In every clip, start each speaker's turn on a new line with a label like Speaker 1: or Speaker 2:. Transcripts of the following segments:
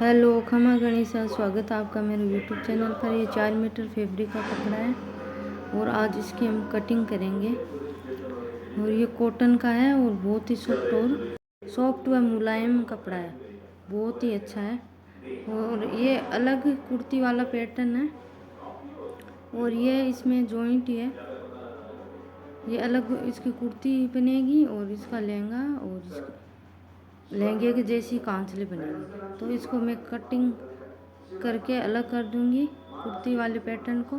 Speaker 1: Hello, खमा गणिसा, स्वागत है आपका मेरे यूट्यूब चैनल पर। ये 4 मीटर फैब्रिक का कपड़ा है और आज इसकी हम कटिंग करेंगे। और ये कॉटन का है और बहुत ही सॉफ्ट व मुलायम कपड़ा है, बहुत ही अच्छा है। और ये अलग कुर्ती वाला पैटर्न है और ये इसमें जॉइंट है। ये अलग इसकी कुर्ती बनेगी और इसका लहंगा और लहंगे के जैसी कांचले बनेगी। तो इसको मैं कटिंग करके अलग कर दूंगी कुर्ती वाले पैटर्न को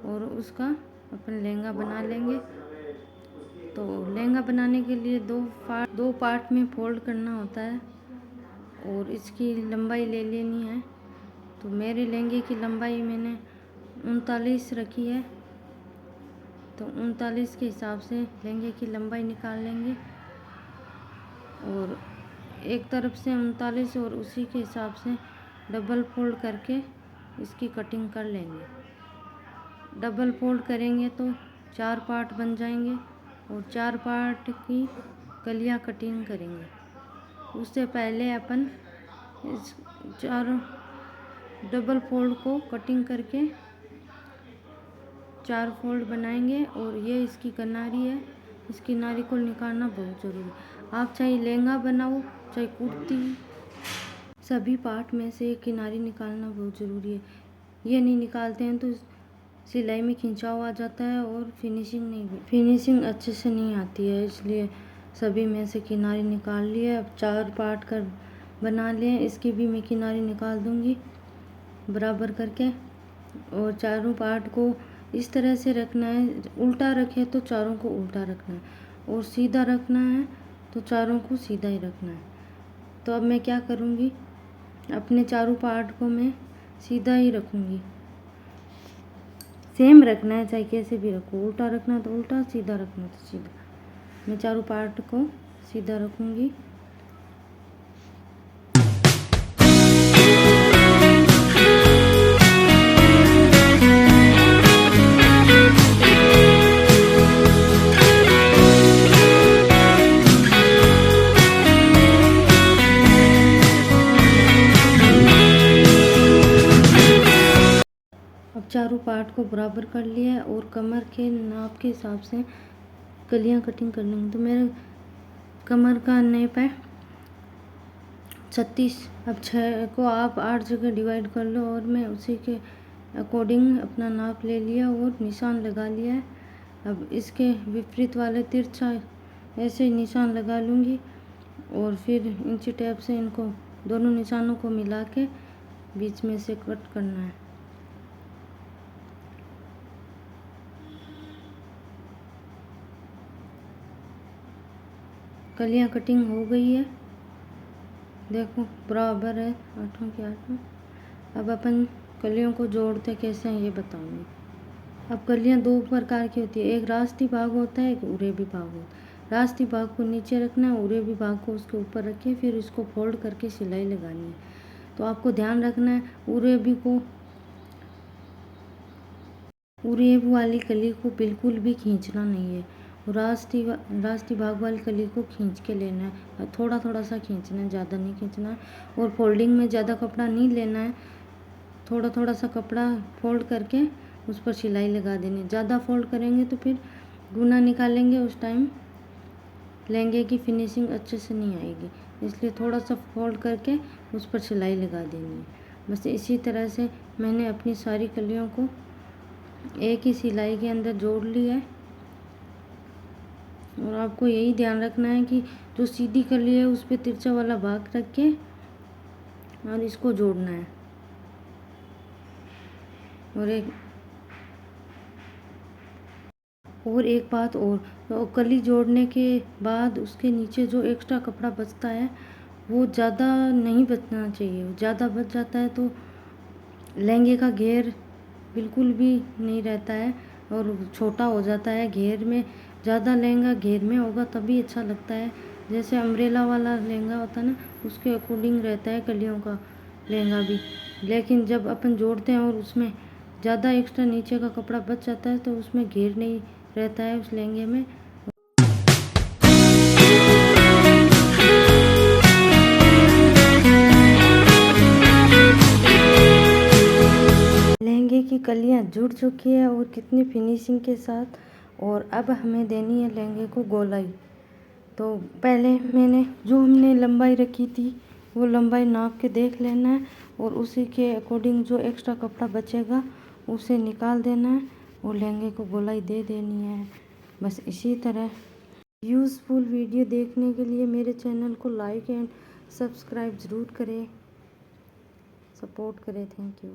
Speaker 1: और उसका अपन लहंगा बना लेंगे। तो लहंगा बनाने के लिए दो पार्ट में फोल्ड करना होता है और इसकी लंबाई ले लेनी है। तो मेरे लहंगे की लंबाई मैंने 39 रखी है, तो 39 के हिसाब से लहंगे की लंबाई निकाल लेंगे और एक तरफ से 39 और उसी के हिसाब से डबल फोल्ड करके इसकी कटिंग कर लेंगे। डबल फोल्ड करेंगे तो 4 पार्ट बन जाएंगे और 4 पार्ट की कलियां कटिंग करेंगे। उससे पहले अपन इस 4 डबल फोल्ड को कटिंग करके 4 फोल्ड बनाएंगे। और ये इसकी किनारी है, इस किनारी को निकालना बहुत ज़रूरी है। आप चाहे लहंगा बनाओ चाहे कुर्ती, सभी पार्ट में से किनारी निकालना बहुत ज़रूरी है। ये नहीं निकालते हैं तो सिलाई में खिंचाव आ जाता है और फिनिशिंग अच्छे से नहीं आती है। इसलिए सभी में से किनारी निकाल लिया। अब 4 पार्ट कर बना लिए, इसकी भी मैं किनारी निकाल दूंगी बराबर करके। और चारों पार्ट को इस तरह से रखना है, उल्टा रखे तो चारों को उल्टा रखना है और सीधा रखना है तो चारों को सीधा ही रखना है। तो अब मैं क्या करूँगी, अपने चारों पार्ट को मैं सीधा ही रखूँगी। सेम रखना है, चाहे कैसे भी रखो, उल्टा रखना तो उल्टा, सीधा रखना तो सीधा। मैं चारों पार्ट को सीधा रखूँगी। अब चारों पार्ट को बराबर कर लिया है और कमर के नाप के हिसाब से कलियां कटिंग कर लेंगे। तो मेरे कमर का नाप है 36। अब 6 को आप 8 जगह डिवाइड कर लो और मैं उसी के अकॉर्डिंग अपना नाप ले लिया और निशान लगा लिया है। अब इसके विपरीत वाले तिरछा ऐसे निशान लगा लूँगी और फिर इंची टेप से इनको दोनों निशानों को मिला के बीच में से कट करना है। कलियां कटिंग हो गई है, देखो बराबर है 8 के 8। अब अपन कलियों को जोड़ते कैसे हैं ये बताऊंगी। अब कलियां 2 प्रकार की होती है, एक रास्ती भाग होता है, एक उरेबी भाग होता है। रास्ती भाग को नीचे रखना है, उरेबी भाग को उसके ऊपर रखिए, फिर इसको फोल्ड करके सिलाई लगानी है। तो आपको ध्यान रखना है, उरेबी वाली कली को बिल्कुल भी खींचना नहीं है। रास्ती भाग वाली कली को खींच के लेना है, थोड़ा थोड़ा सा खींचना है, ज़्यादा नहीं खींचना है। और फोल्डिंग में ज़्यादा कपड़ा नहीं लेना है, थोड़ा थोड़ा सा कपड़ा फोल्ड करके उस पर सिलाई लगा देनी। ज़्यादा फोल्ड करेंगे तो फिर गुना निकालेंगे उस टाइम लहंगे की फिनिशिंग अच्छे से नहीं आएगी, इसलिए थोड़ा सा फोल्ड करके उस पर सिलाई लगा देनी है। बस इसी तरह से मैंने अपनी सारी कलियों को एक ही सिलाई के अंदर जोड़ लिया है। और आपको यही ध्यान रखना है कि जो सीधी कली है उस पर तिरछा वाला भाग रख के और इसको जोड़ना है। और एक बात और, तो कली जोड़ने के बाद उसके नीचे जो एक्स्ट्रा कपड़ा बचता है वो ज़्यादा नहीं बचना चाहिए। ज़्यादा बच जाता है तो लहंगे का घेर बिल्कुल भी नहीं रहता है और छोटा हो जाता है। घेर में ज़्यादा लहंगा घेर में होगा तभी अच्छा लगता है। जैसे अम्ब्रेला वाला लहंगा होता है ना, उसके अकॉर्डिंग रहता है कलियों का लहंगा भी। लेकिन जब अपन जोड़ते हैं और उसमें ज़्यादा एक्स्ट्रा नीचे का कपड़ा बच जाता है तो उसमें घेर नहीं रहता है उस लहंगे में। कलियां जुड़ चुकी है और कितनी फिनिशिंग के साथ। और अब हमें देनी है लहंगे को गोलाई। तो पहले मैंने जो हमने लंबाई रखी थी वो लंबाई नाप के देख लेना है और उसी के अकॉर्डिंग जो एक्स्ट्रा कपड़ा बचेगा उसे निकाल देना है और लहंगे को गोलाई दे देनी है। बस इसी तरह यूज़फुल वीडियो देखने के लिए मेरे चैनल को लाइक एंड सब्सक्राइब ज़रूर करें, सपोर्ट करें। Thank you.